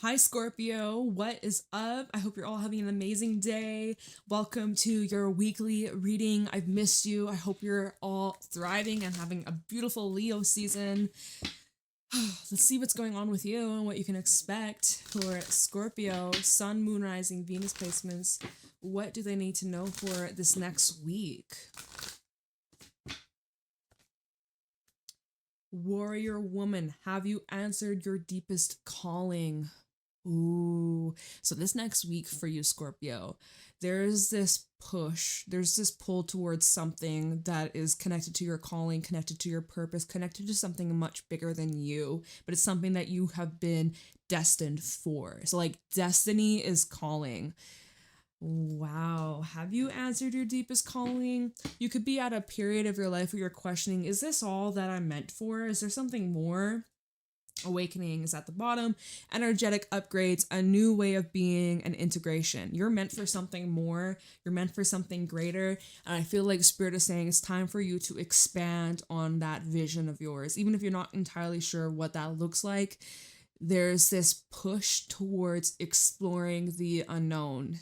Hi, Scorpio. What is up? I hope you're all having an amazing day. Welcome to your weekly reading. I've missed you. I hope you're all thriving and having a beautiful Leo season. Let's see what's going on with you and what you can expect for Scorpio, Sun, Moon, Rising, Venus placements. What do they need to know for this next week? Warrior woman, have you answered your deepest calling? Ooh, so this next week for you, Scorpio, there's this push, there's this pull towards something that is connected to your calling, connected to your purpose, connected to something much bigger than you, but it's something that you have been destined for. So, like, destiny is calling. Wow. Have you answered your deepest calling? You could be at a period of your life where you're questioning, is this all that I'm meant for? Is there something more? Awakening is at the bottom. Energetic upgrades, a new way of being, and integration. You're meant for something more. You're meant for something greater. And I feel like Spirit is saying it's time for you to expand on that vision of yours. Even if you're not entirely sure what that looks like, there's this push towards exploring the unknown.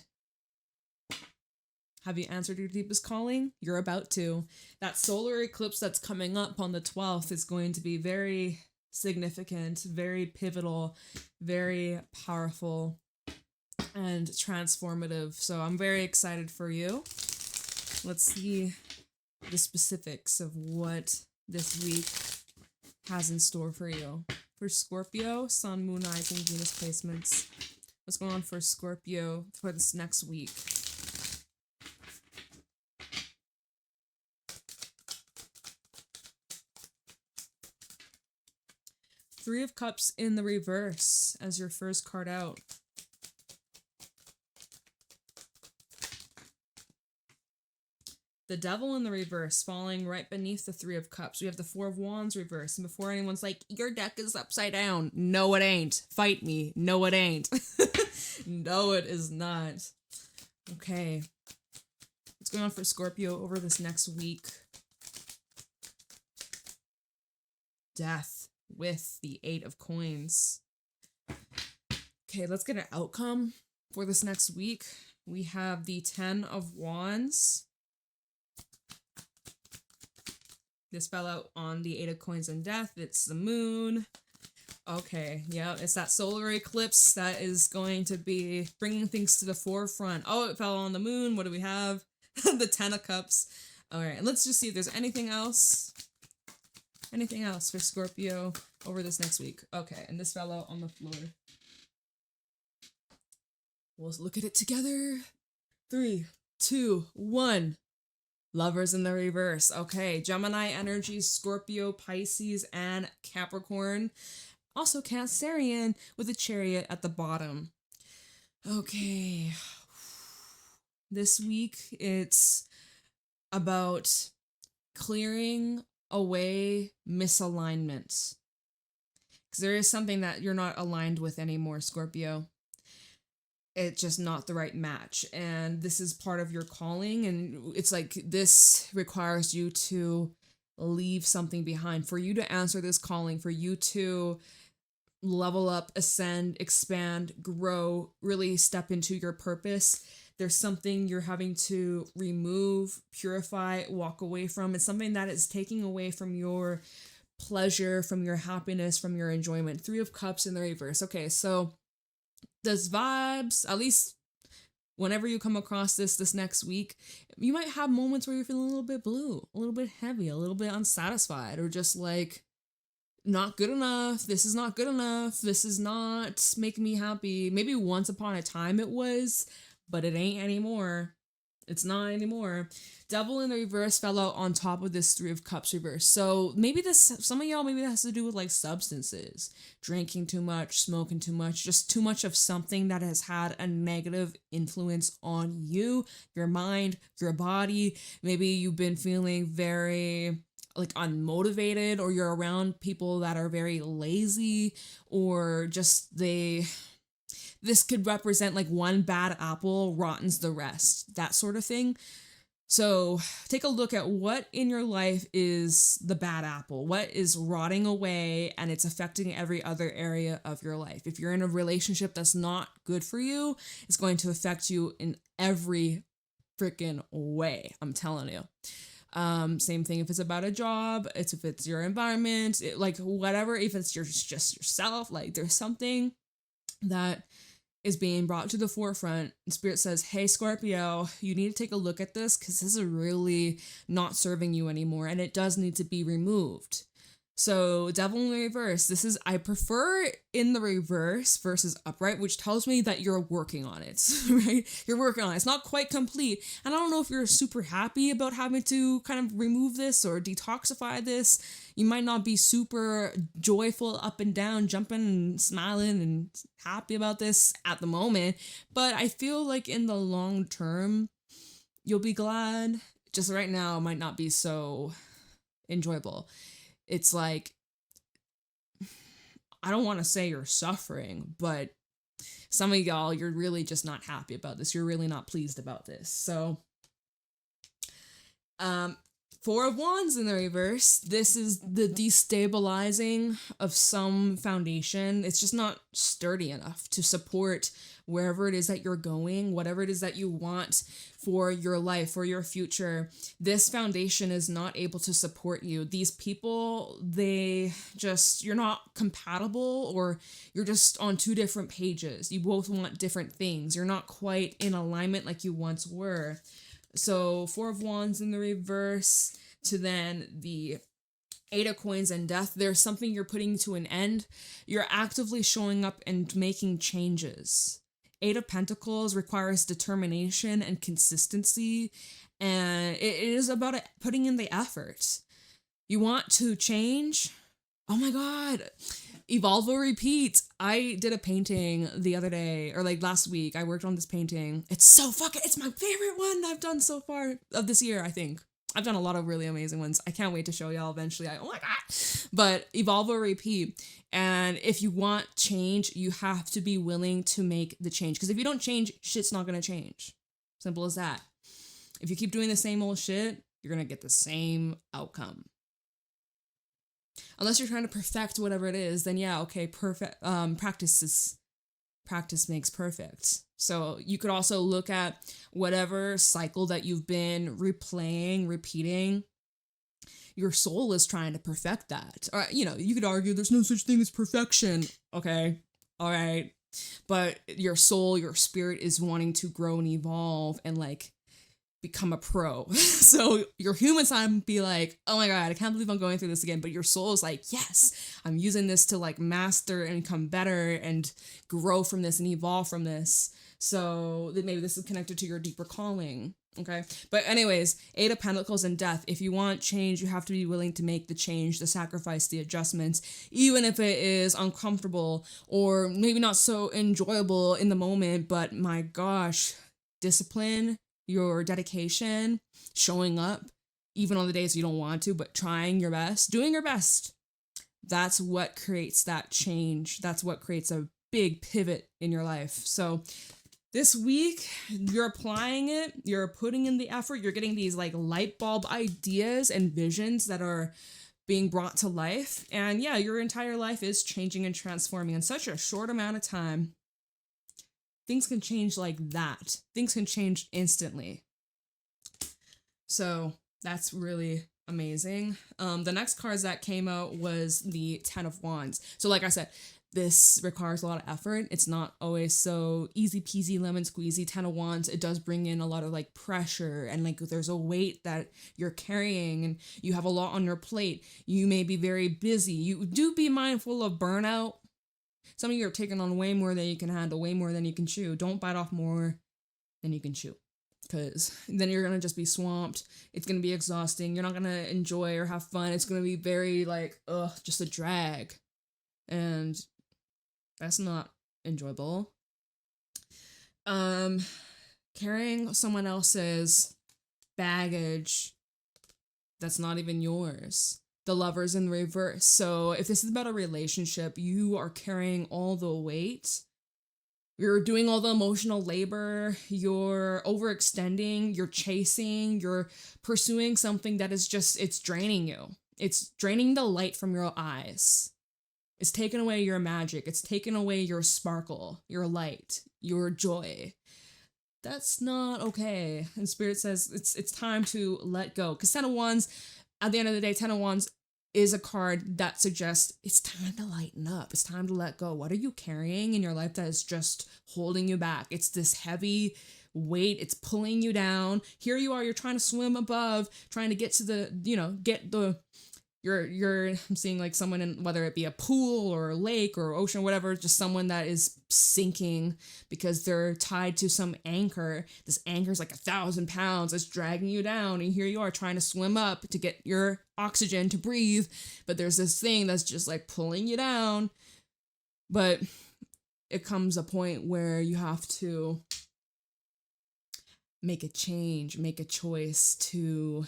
Have you answered your deepest calling? You're about to. That solar eclipse that's coming up on the 12th is going to be very significant, very pivotal, very powerful, and transformative. So I'm very excited for you. Let's see the specifics of what this week has in store for you. For Scorpio, Sun, Moon, Rising, Venus placements. What's going on for Scorpio for this next week? Three of Cups in the reverse as your first card out. The Devil in the reverse, falling right beneath the Three of Cups. We have the Four of Wands reverse. And before anyone's like, your deck is upside down. No, it ain't. Fight me. No, it ain't. No, it is not. Okay. What's going on for Scorpio over this next week? Death with the Eight of Coins. Okay, let's get an outcome for this next week. We have the Ten of Wands. This fell out on the Eight of Coins and Death. It's the moon. Okay, yeah, it's that solar eclipse that is going to be bringing things to the forefront. Oh, it fell on the moon. What do we have? The Ten of Cups. All right, and let's just see if there's anything else. Anything else for Scorpio over this next week? Okay, and this fell out on the floor. We'll look at it together. 3, 2, 1. Lovers in the reverse. Okay, Gemini energy, Scorpio, Pisces, and Capricorn. Also Cancerian with a Chariot at the bottom. Okay. This week, it's about clearing away misalignments. Because there is something that you're not aligned with anymore, Scorpio. It's just not the right match. And this is part of your calling. And it's like this requires you to leave something behind. For you to answer this calling, for you to level up, ascend, expand, grow, really step into your purpose, there's something you're having to remove, purify, walk away from. It's something that is taking away from your pleasure, from your happiness, from your enjoyment. Three of Cups in the reverse. Okay, so those vibes, at least whenever you come across this next week, you might have moments where you're feeling a little bit blue, a little bit heavy, a little bit unsatisfied, or just like, not good enough. This is not good enough. This is not making me happy. Maybe once upon a time it was, but it ain't anymore. It's not anymore. Devil in the reverse fell out on top of this Three of Cups reverse. So maybe some of y'all, maybe that has to do with like substances, drinking too much, smoking too much, just too much of something that has had a negative influence on you, your mind, your body. Maybe you've been feeling very like unmotivated, or you're around people that are very lazy, or just this could represent like one bad apple rottens the rest, that sort of thing. So take a look at what in your life is the bad apple, what is rotting away and it's affecting every other area of your life. If you're in a relationship that's not good for you, it's going to affect you in every freaking way. I'm telling you. Same thing if it's about a job, if it's your environment, like whatever, if it's just yourself, like there's something that is being brought to the forefront. And Spirit says, hey, Scorpio, you need to take a look at this because this is really not serving you anymore and it does need to be removed. So Devil in the reverse, I prefer in the reverse versus upright, which tells me that you're working on it, right? You're working on it. It's not quite complete. And I don't know if you're super happy about having to kind of remove this or detoxify this. You might not be super joyful up and down, jumping and smiling and happy about this at the moment. But I feel like in the long term, you'll be glad. Just right now, it might not be so enjoyable. It's like, I don't want to say you're suffering, but some of y'all, you're really just not happy about this. You're really not pleased about this. So, Four of Wands in the reverse. This is the destabilizing of some foundation. It's just not sturdy enough to support wherever it is that you're going, whatever it is that you want for your life, for your future. This foundation is not able to support you. These people, you're not compatible, or you're just on two different pages. You both want different things. You're not quite in alignment like you once were. So Four of Wands in the reverse to then the Eight of Coins and Death. There's something you're putting to an end. You're actively showing up and making changes. Eight of Pentacles requires determination and consistency, and it is about putting in the effort. You want to change? Oh my God. Evolve or repeat. I did a painting the other day, or like last week. I worked on this painting. It's my favorite one I've done so far of this year, I think. I've done a lot of really amazing ones. I can't wait to show y'all eventually. Oh my God. But evolve or repeat. And if you want change, you have to be willing to make the change. Because if you don't change, shit's not going to change. Simple as that. If you keep doing the same old shit, you're going to get the same outcome. Unless you're trying to perfect whatever it is, then yeah, okay, practice makes perfect. So you could also look at whatever cycle that you've been replaying, repeating. Your soul is trying to perfect that. Or, you could argue there's no such thing as perfection. Okay, all right. But your soul, your spirit is wanting to grow and evolve and like become a pro. So your human side would be like, oh my God, I can't believe I'm going through this again. But your soul is like, yes, I'm using this to like master and become better and grow from this and evolve from this. So maybe this is connected to your deeper calling. Okay. But anyways, Eight of Pentacles and Death. If you want change, you have to be willing to make the change, the sacrifice, the adjustments, even if it is uncomfortable or maybe not so enjoyable in the moment. But my gosh, discipline, your dedication, showing up, even on the days you don't want to, but trying your best, doing your best. That's what creates that change. That's what creates a big pivot in your life. So this week, you're applying it, you're putting in the effort, you're getting these like light bulb ideas and visions that are being brought to life. And yeah, your entire life is changing and transforming in such a short amount of time. Things can change like that. Things can change instantly. So that's really amazing. The next cards that came out was the Ten of Wands. So like I said, this requires a lot of effort. It's not always so easy peasy lemon squeezy. Ten of Wands, it does bring in a lot of like pressure and like there's a weight that you're carrying and you have a lot on your plate. You may be very busy. You do be mindful of burnout. Some of you are taking on way more than you can handle, way more than you can chew. Don't bite off more than you can chew, because then you're going to just be swamped. It's going to be exhausting. You're not going to enjoy or have fun. It's going to be very like, just a drag. And that's not enjoyable. Carrying someone else's baggage that's not even yours. The Lovers in reverse. So if this is about a relationship, you are carrying all the weight. You're doing all the emotional labor, you're overextending, you're chasing, you're pursuing something that is just, it's draining you. It's draining the light from your eyes. It's taking away your magic. It's taking away your sparkle, your light, your joy. That's not okay. And Spirit says it's time to let go. Because Ten of Wands, at the end of the day, Ten of Wands is a card that suggests it's time to lighten up. It's time to let go. What are you carrying in your life that is just holding you back? It's this heavy weight. It's pulling you down. Here you are. You're trying to swim above, trying to get to the, get the, I'm seeing like someone in, whether it be a pool or a lake or ocean or whatever, just someone that is sinking because they're tied to some anchor. This anchor is like 1,000 pounds. It's dragging you down. And here you are trying to swim up to get your oxygen to breathe. But there's this thing that's just like pulling you down. But it comes a point where you have to make a change, make a choice to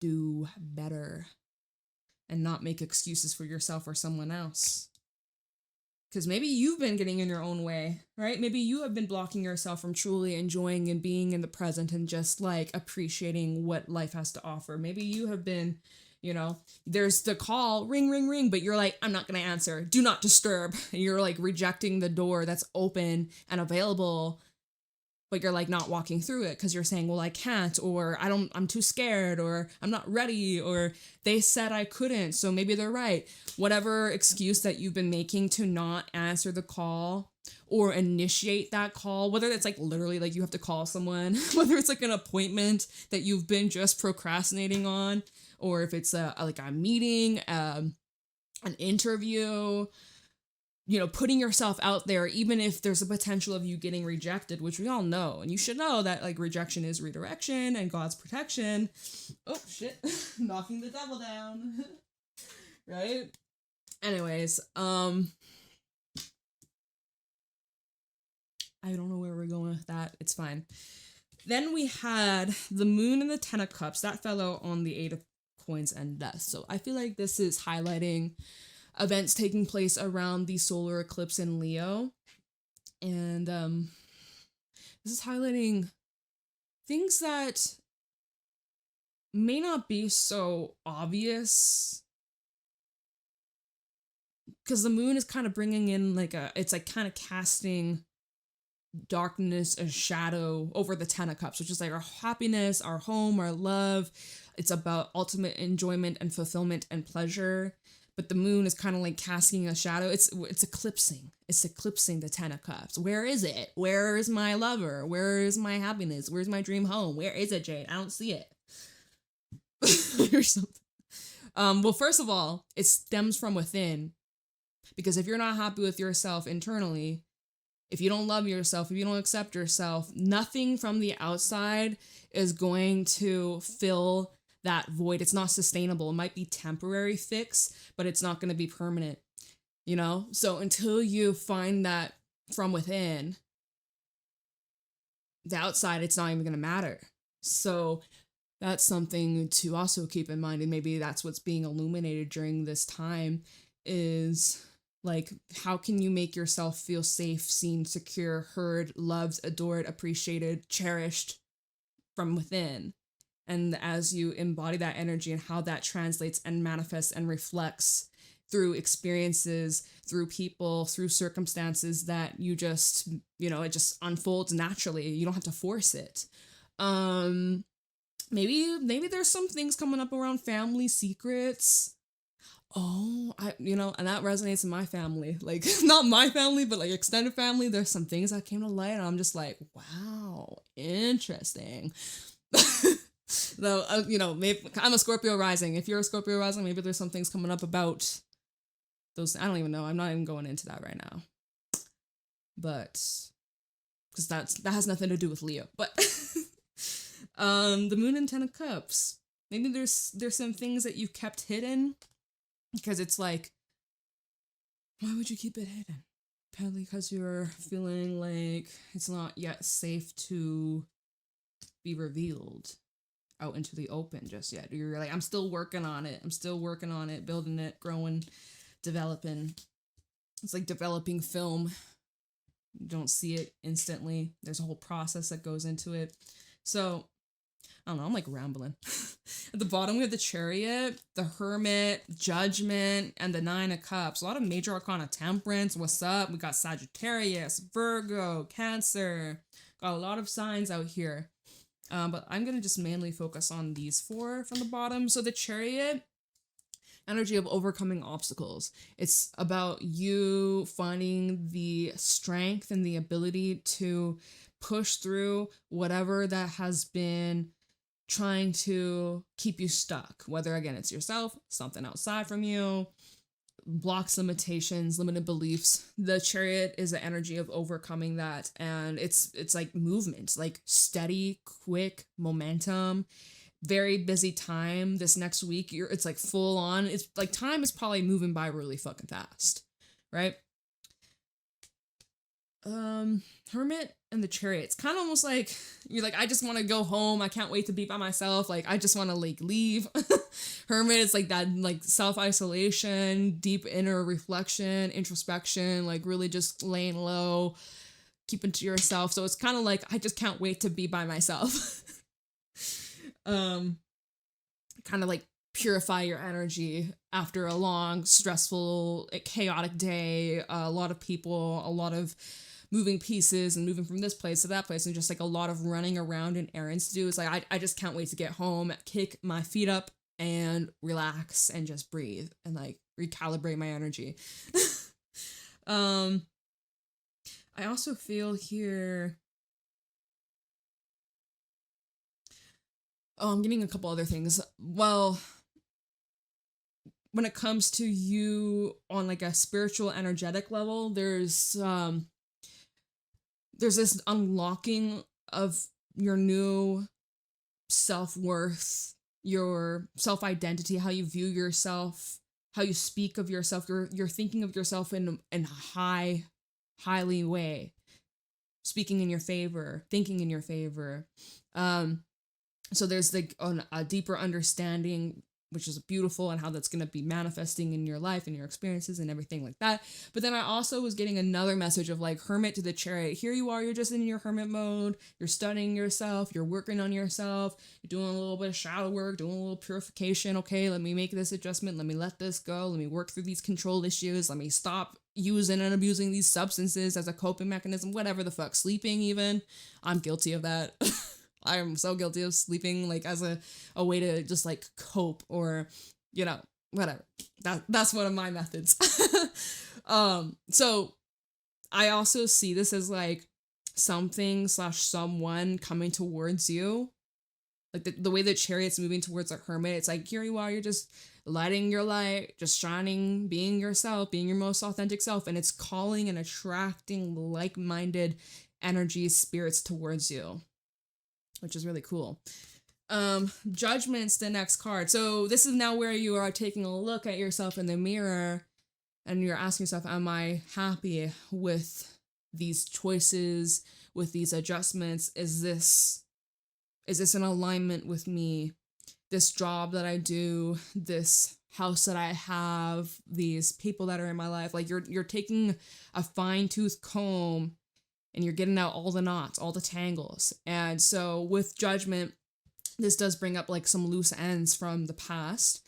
do better. And not make excuses for yourself or someone else. Because maybe you've been getting in your own way, right? Maybe you have been blocking yourself from truly enjoying and being in the present and just like appreciating what life has to offer. Maybe you have been, there's the call, ring, ring, ring, but you're like, I'm not going to answer. Do not disturb. You're like rejecting the door that's open and available, but you're like not walking through it because you're saying, well, I can't, or I'm too scared, or I'm not ready, or they said I couldn't, so maybe they're right. Whatever excuse that you've been making to not answer the call or initiate that call, whether it's like literally like you have to call someone, whether it's like an appointment that you've been just procrastinating on, or if it's like a meeting, an interview, putting yourself out there, even if there's a potential of you getting rejected, which we all know. And you should know that like rejection is redirection and God's protection. Oh, shit. Knocking the devil down. Right? Anyways, I don't know where we're going with that. It's fine. Then we had the Moon and the Ten of Cups. That fell out on the Eight of Coins and Death. So I feel like this is highlighting events taking place around the solar eclipse in Leo. And this is highlighting things that may not be so obvious. Because the moon is kind of bringing in it's like kind of casting darkness, a shadow over the Ten of Cups, which is like our happiness, our home, our love. It's about ultimate enjoyment and fulfillment and pleasure. But the moon is kind of like casting a shadow. It's eclipsing. It's eclipsing the Ten of Cups. Where is it? Where is my lover? Where is my happiness? Where's my dream home? Where is it, Jade? I don't see it. Or something. Well, first of all, it stems from within. Because if you're not happy with yourself internally, if you don't love yourself, if you don't accept yourself, nothing from the outside is going to fill that void. It's not sustainable. It might be temporary fix, but it's not going to be permanent, So until you find that from within, the outside, it's not even going to matter. So that's something to also keep in mind. And maybe that's what's being illuminated during this time is like, how can you make yourself feel safe, seen, secure, heard, loved, adored, appreciated, cherished from within? And as you embody that energy and how that translates and manifests and reflects through experiences, through people, through circumstances that you just, it just unfolds naturally. You don't have to force it. Maybe there's some things coming up around family secrets. Oh, and that resonates in my family. Like, not my family, but like extended family. There's some things that came to light and I'm just like, wow, interesting. Though, maybe I'm a Scorpio rising. If you're a Scorpio rising, maybe there's some things coming up about those. I don't even know. I'm not even going into that right now. But, because that has nothing to do with Leo. But, the Moon and Ten of Cups. Maybe there's some things that you've kept hidden. Because it's like, why would you keep it hidden? Apparently because you're feeling like it's not yet safe to be revealed out into the open just yet. You're like, I'm still working on it, building it, growing, developing. It's like developing film. You don't see it instantly. There's a whole process that goes into it. So, I don't know, I'm like rambling. At the bottom, we have the Chariot, the Hermit, Judgment, and the Nine of Cups. A lot of major arcana. Temperance, what's up? We got Sagittarius, Virgo, Cancer. Got a lot of signs out here. But I'm going to just mainly focus on these four from the bottom. So the Chariot, energy of overcoming obstacles. It's about you finding the strength and the ability to push through whatever that has been trying to keep you stuck. Whether, again, it's yourself, something outside from you, blocks, limitations, limited beliefs. The Chariot is the energy of overcoming that, and it's like movement, like steady, quick momentum. Very busy time this next week. It's like full on. It's like time is probably moving by really fucking fast, right? Hermit and the Chariot. It's kind of almost like you're like, I just want to go home. I can't wait to be by myself. Like, I just want to like leave. Hermit is like that, like self-isolation, deep inner reflection, introspection, like really just laying low, keeping to yourself. So it's kind of like, I just can't wait to be by myself. Kind of like purify your energy after a long, stressful, chaotic day. A lot of people, a lot of moving pieces and moving from this place to that place, and just like a lot of running around and errands to do. It's like, I just can't wait to get home, kick my feet up and relax and just breathe and like recalibrate my energy. I also feel here, I'm getting a couple other things. Well, when it comes to you on like a spiritual energetic level, there's this unlocking of your new self-worth, your self-identity, how you view yourself, how you speak of yourself. You're thinking of yourself in a highly way, speaking in your favor, thinking in your favor. So there's like a deeper understanding, which is beautiful, and how that's going to be manifesting in your life and your experiences and everything like that. But then I also was getting another message of like Hermit to the Chariot. Here you are, you're just in your hermit mode. You're studying yourself. You're working on yourself. You're doing a little bit of shadow work, doing a little purification. Okay, let me make this adjustment. Let me let this go. Let me work through these control issues. Let me stop using and abusing these substances as a coping mechanism, whatever the fuck. Sleeping even. I'm guilty of that. I'm so guilty of sleeping like as a way to just like cope, or, you know, whatever. That's one of my methods. So I also see this as like something/someone coming towards you. Like the way the Chariot's moving towards a Hermit, it's like, here you are, you're just lighting your light, just shining, being yourself, being your most authentic self, and it's calling and attracting like-minded energies, spirits towards you, which is really cool. Judgment's the next card. So this is now where you are taking a look at yourself in the mirror and you're asking yourself, am I happy with these choices, with these adjustments? Is this in alignment with me? This job that I do, this house that I have, these people that are in my life, like you're taking a fine-tooth comb and you're getting out all the knots, all the tangles. And so with Judgment, this does bring up like some loose ends from the past.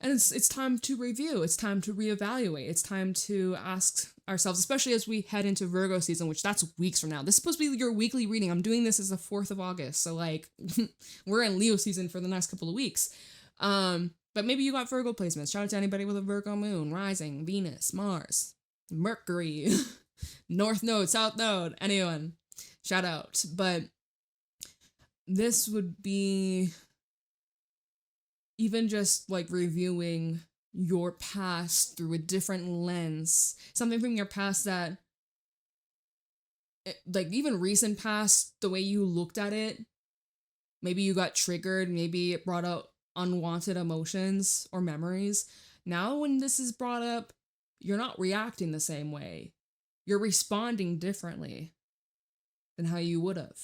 And it's time to review. It's time to reevaluate. It's time to ask ourselves, especially as we head into Virgo season, which that's weeks from now. This is supposed to be your weekly reading. I'm doing this as the 4th of August. So like we're in Leo season for the next couple of weeks. But maybe you got Virgo placements. Shout out to anybody with a Virgo moon, rising, Venus, Mars, Mercury, North Node, South Node, anyone, shout out. But this would be even just like reviewing your past through a different lens, something from your past that, like even recent past, the way you looked at it, maybe you got triggered, maybe it brought out unwanted emotions or memories. Now when this is brought up, you're not reacting the same way. You're responding differently than how you would have.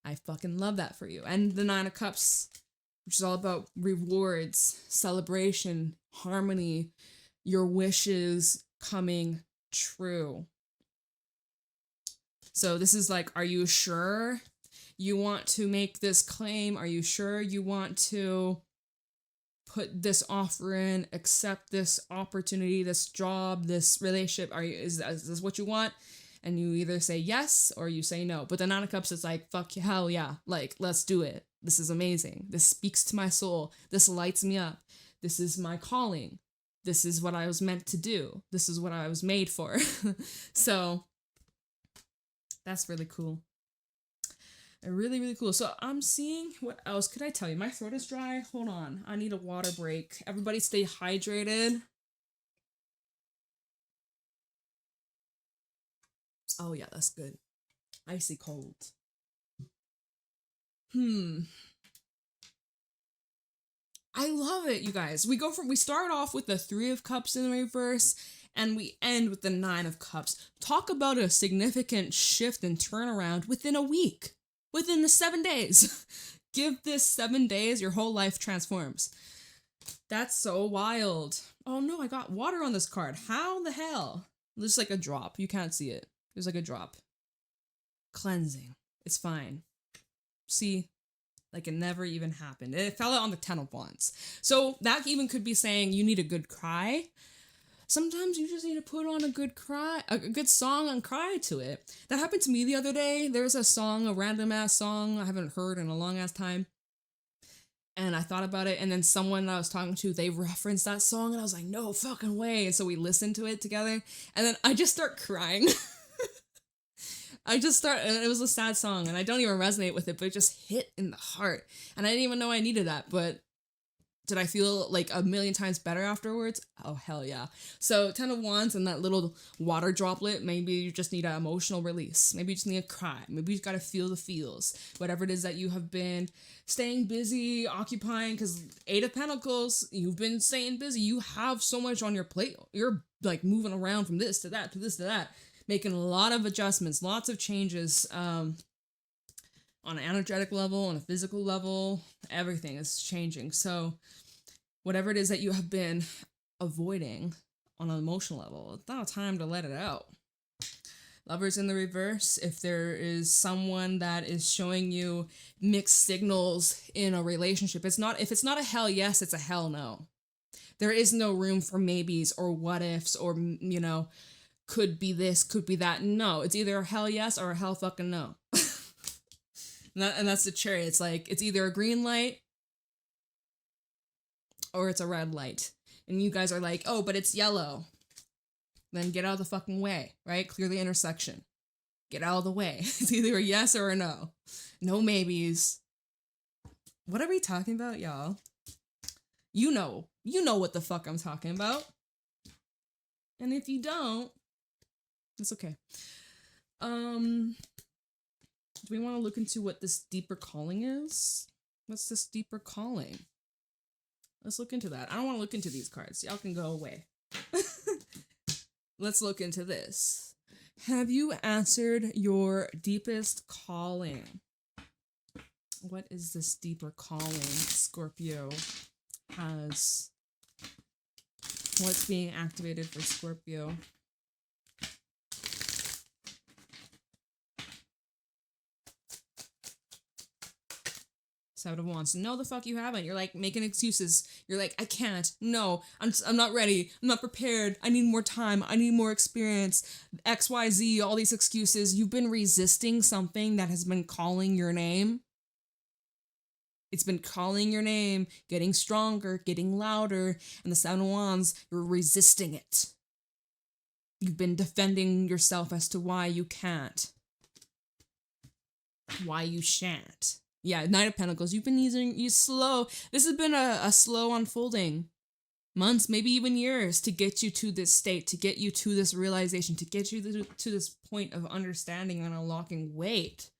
I fucking love that for you. And the 9 of Cups, which is all about rewards, celebration, harmony, your wishes coming true. So this is like, are you sure you want to make this claim? Are you sure you want to put this offer in, accept this opportunity, this job, this relationship? Is this what you want? And you either say yes or you say no. But the Nine of Cups is like, fuck, hell yeah. Like, let's do it. This is amazing. This speaks to my soul. This lights me up. This is my calling. This is what I was meant to do. This is what I was made for. So that's really cool. Really, really cool. So I'm seeing, what else could I tell you? My throat is dry. Hold on. I need a water break. Everybody stay hydrated. Oh yeah, that's good. Icy cold. I love it, you guys. We start off with the Three of Cups in the reverse, and we end with the Nine of Cups. Talk about a significant shift and turnaround within a week. Within the 7 days. Give this 7 days, your whole life transforms. That's so wild. Oh no, I got water on this card. How the hell? There's like a drop. You can't see it. There's like a drop. Cleansing. It's fine. See? Like it never even happened. It fell out on the Ten of Wands. So that even could be saying you need a good cry. Sometimes you just need to put on a good song and cry to it. That happened to me the other day. There's a song, a random ass song I haven't heard in a long ass time. And I thought about it, and then someone that I was talking to, they referenced that song, and I was like, no fucking way. And so we listened to it together, and then I just start crying. And it was a sad song, and I don't even resonate with it, but it just hit in the heart. And I didn't even know I needed that, but did I feel like a million times better afterwards? Oh, hell yeah. So 10 of Wands and that little water droplet, maybe you just need an emotional release. Maybe you just need to cry. Maybe you just got to feel the feels. Whatever it is that you have been staying busy, occupying, because 8 of Pentacles, you've been staying busy. You have so much on your plate. You're like moving around from this to that, to this to that, making a lot of adjustments, lots of changes, on an energetic level, on a physical level, everything is changing. So whatever it is that you have been avoiding on an emotional level, it's now time to let it out. Lovers in the reverse, if there is someone that is showing you mixed signals in a relationship, if it's not a hell yes, it's a hell no. There is no room for maybes or what ifs or, could be this, could be that. No, it's either a hell yes or a hell fucking no. And that's the cherry. It's like, it's either a green light or it's a red light. And you guys are like, oh, but it's yellow. Then get out of the fucking way, right? Clear the intersection. Get out of the way. It's either a yes or a no. No maybes. What are we talking about, y'all? You know what the fuck I'm talking about. And if you don't, it's okay. Do we want to look into what this deeper calling is? What's this deeper calling? Let's look into that. I don't want to look into these cards. Y'all can go away. Let's look into this. Have you answered your deepest calling? What is this deeper calling Scorpio has? What's being activated for Scorpio? Seven of Wands. No, the fuck you haven't. You're like making excuses. You're like, I can't. No, I'm not ready. I'm not prepared. I need more time. I need more experience. XYZ, all these excuses. You've been resisting something that has been calling your name. It's been calling your name, getting stronger, getting louder. And the Seven of Wands, you're resisting it. You've been defending yourself as to why you can't. Why you shan't. Yeah, Knight of Pentacles, you've been using slow. This has been a slow unfolding. Months, maybe even years, to get you to this state, to get you to this realization, to get you to this point of understanding and unlocking. Wait,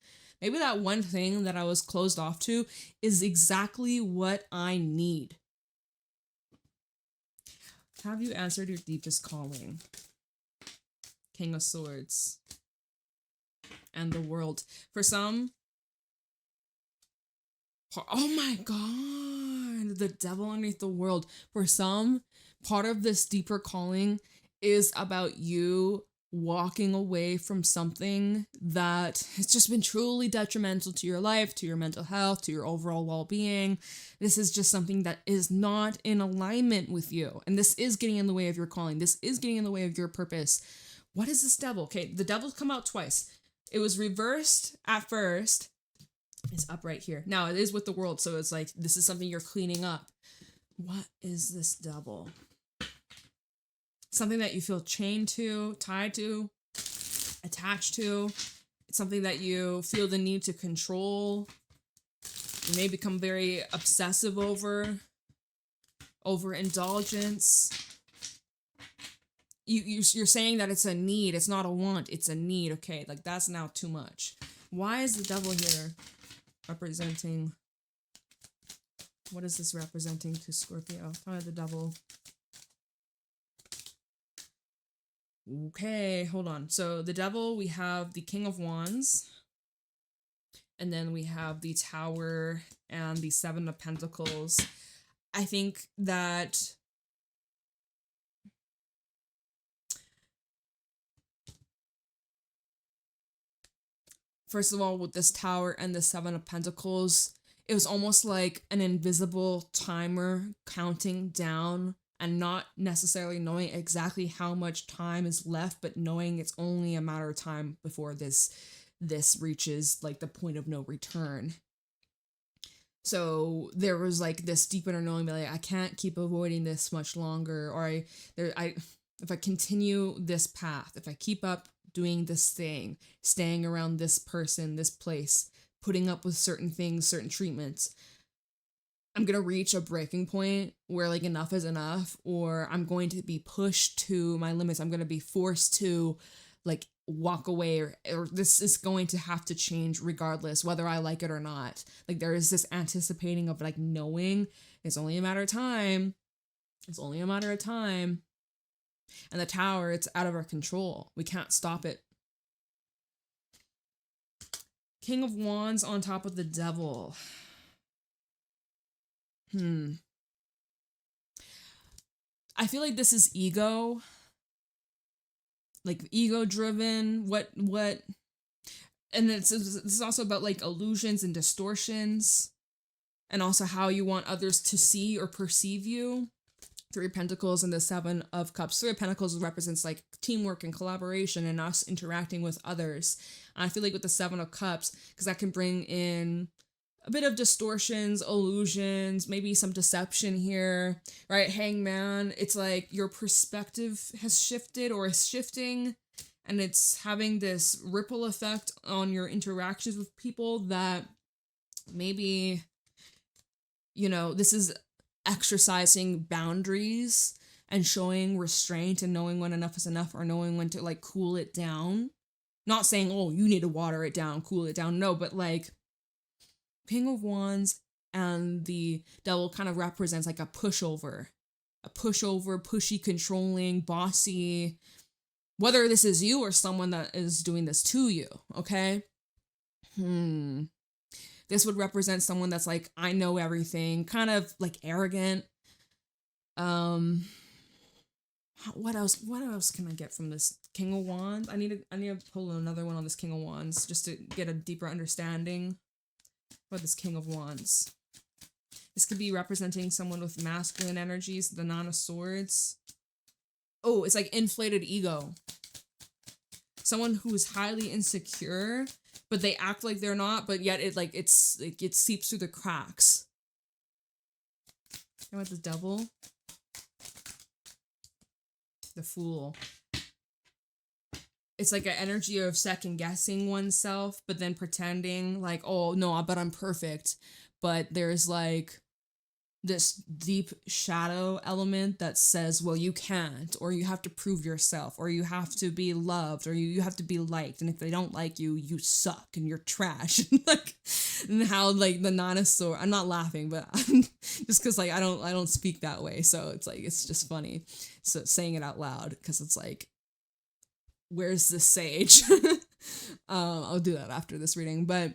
maybe that one thing that I was closed off to is exactly what I need. Have you answered your deepest calling? King of Swords. And the World. For some, oh my god, the Devil underneath the World. For some, part of this deeper calling is about you walking away from something that has just been truly detrimental to your life, to your mental health, to your overall well-being. This is just something that is not in alignment with you. And this is getting in the way of your calling. This is getting in the way of your purpose. What is this devil? Okay, the devil's come out twice. It was reversed at first. It's up right here. Now it is with the world, so it's like this is something you're cleaning up. What is this devil? Something that you feel chained to, tied to, attached to. It's something that you feel the need to control. You may become very obsessive over indulgence. You're saying that it's a need. It's not a want. It's a need. Okay, like that's now too much. Why is the devil here representing? What is this representing to Scorpio? Tell me the devil. Okay, hold on. So the devil, we have the King of Wands. And then we have the Tower and the Seven of Pentacles. I think that first of all, with this Tower and the Seven of Pentacles, it was almost like an invisible timer counting down and not necessarily knowing exactly how much time is left, but knowing it's only a matter of time before this reaches like the point of no return. So there was like this deep inner knowing, like I can't keep avoiding this much longer, or if I continue this path, if I keep up doing this thing, staying around this person, this place, putting up with certain things, certain treatments, I'm going to reach a breaking point where like enough is enough, or I'm going to be pushed to my limits. I'm going to be forced to like walk away, or this is going to have to change regardless, whether I like it or not. Like there is this anticipating of like knowing it's only a matter of time. It's only a matter of time. And the Tower, it's out of our control. We can't stop it. King of Wands on top of the devil. I feel like this is ego. Like ego driven. What and this is also about like illusions and distortions, and also how you want others to see or perceive you. Three of Pentacles and the Seven of Cups. Three of Pentacles represents like teamwork and collaboration and us interacting with others. And I feel like with the Seven of Cups, because that can bring in a bit of distortions, illusions, maybe some deception here, right? Hangman, it's like your perspective has shifted or is shifting, and it's having this ripple effect on your interactions with people that maybe, you know, this is exercising boundaries and showing restraint and knowing when enough is enough, or knowing when to like cool it down. Not saying, oh, you need to water it down, cool it down. No, but like King of Wands and the devil kind of represents like a pushover, pushy, controlling, bossy, whether this is you or someone that is doing this to you. Okay. This would represent someone that's like, I know everything, kind of like arrogant. What else can I get from this King of Wands? I need to pull another one on this King of Wands just to get a deeper understanding about this King of Wands. This could be representing someone with masculine energies, the Nine of Swords. Oh, it's like inflated ego. Someone who is highly insecure, but they act like they're not, but yet it seeps through the cracks. You know what, the devil? The Fool. It's like an energy of second guessing oneself, but then pretending like, oh no, but I'm perfect. But there's like this deep shadow element that says, well, you can't, or you have to prove yourself, or you have to be loved, or you have to be liked. And if they don't like you, you suck and you're trash. Like, and how like the Nine of Swords, I'm not laughing, but just because like I don't speak that way. So it's like, it's just funny. So saying it out loud, because it's like, where's the sage? I'll do that after this reading. But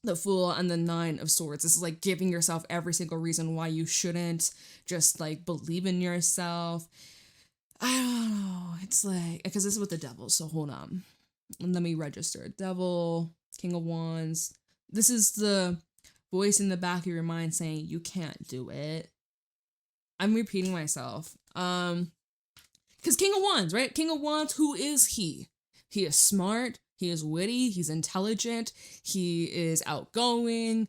the Fool and the Nine of Swords, this is like giving yourself every single reason why you shouldn't, just like believe in yourself. I don't know. It's like, because this is with the devil, so hold on. Let me register. Devil, King of Wands. This is the voice in the back of your mind saying, you can't do it. I'm repeating myself. Because King of Wands, right? King of Wands, who is he? He is smart. He is witty. He's intelligent. He is outgoing.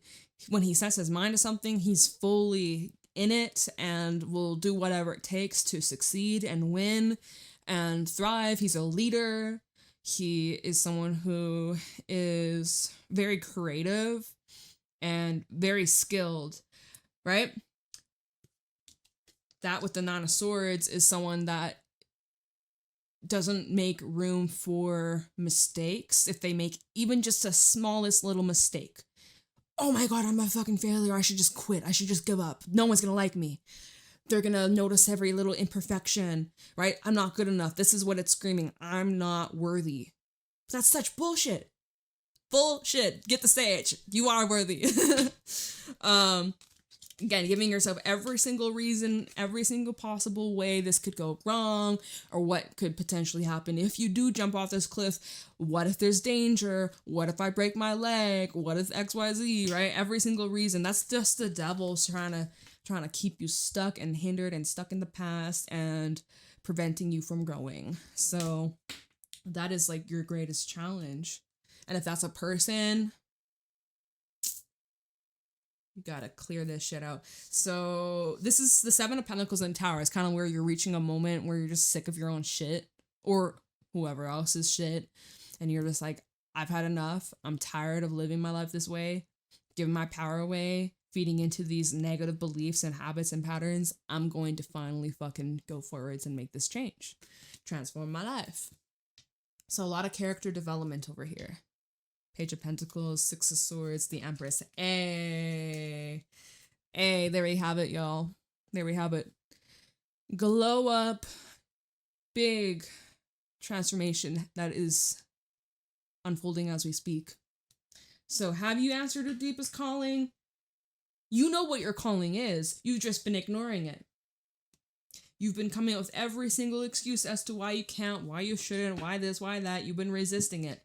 When he sets his mind to something, he's fully in it and will do whatever it takes to succeed and win and thrive. He's a leader. He is someone who is very creative and very skilled, right? That with the Nine of Swords is someone that doesn't make room for mistakes. If they make even just the smallest little mistake, oh my god, I'm a fucking failure, I should just quit, I should just give up, no one's gonna like me, they're gonna notice every little imperfection, right? I'm not good enough. This is what it's screaming, I'm not worthy. That's such bullshit. Bullshit. Get the stage, you are worthy. Again, giving yourself every single reason, every single possible way this could go wrong, or what could potentially happen if you do jump off this cliff. What if there's danger? What if I break my leg? What if XYZ, right? Every single reason. That's just the devil trying to keep you stuck and hindered and stuck in the past and preventing you from growing. So that is like your greatest challenge. And if that's a person, you gotta clear this shit out. So this is the Seven of Pentacles and Tower. It's kind of where you're reaching a moment where you're just sick of your own shit or whoever else's shit. And you're just like, I've had enough. I'm tired of living my life this way, giving my power away, feeding into these negative beliefs and habits and patterns. I'm going to finally fucking go forwards and make this change. Transform my life. So a lot of character development over here. Page of Pentacles, Six of Swords, the Empress. Hey, there we have it, y'all. There we have it. Glow up. Big transformation that is unfolding as we speak. So have you answered your deepest calling? You know what your calling is. You've just been ignoring it. You've been coming up with every single excuse as to why you can't, why you shouldn't, why this, why that. You've been resisting it.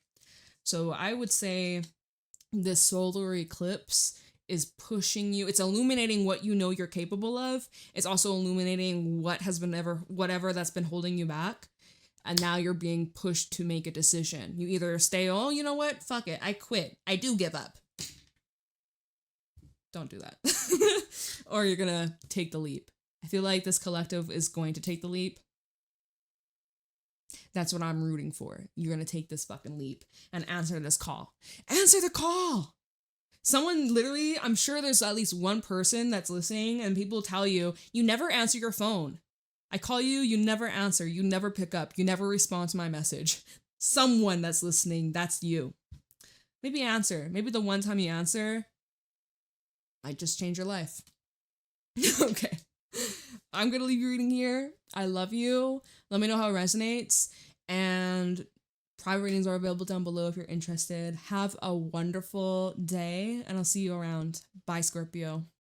So I would say this solar eclipse is pushing you. It's illuminating what you know you're capable of. It's also illuminating whatever that's been holding you back. And now you're being pushed to make a decision. You either stay, oh, you know what? Fuck it. I quit. I do give up. Don't do that. Or you're going to take the leap. I feel like this collective is going to take the leap. That's what I'm rooting for. You're going to take this fucking leap and answer this call. Answer the call. Someone literally, I'm sure there's at least one person that's listening and people tell you, you never answer your phone. I call you, you never answer. You never pick up. You never respond to my message. Someone that's listening, that's you. Maybe answer. Maybe the one time you answer might just change your life. Okay. I'm going to leave your reading here. I love you. Let me know how it resonates. And private readings are available down below if you're interested. Have a wonderful day, and I'll see you around. Bye, Scorpio.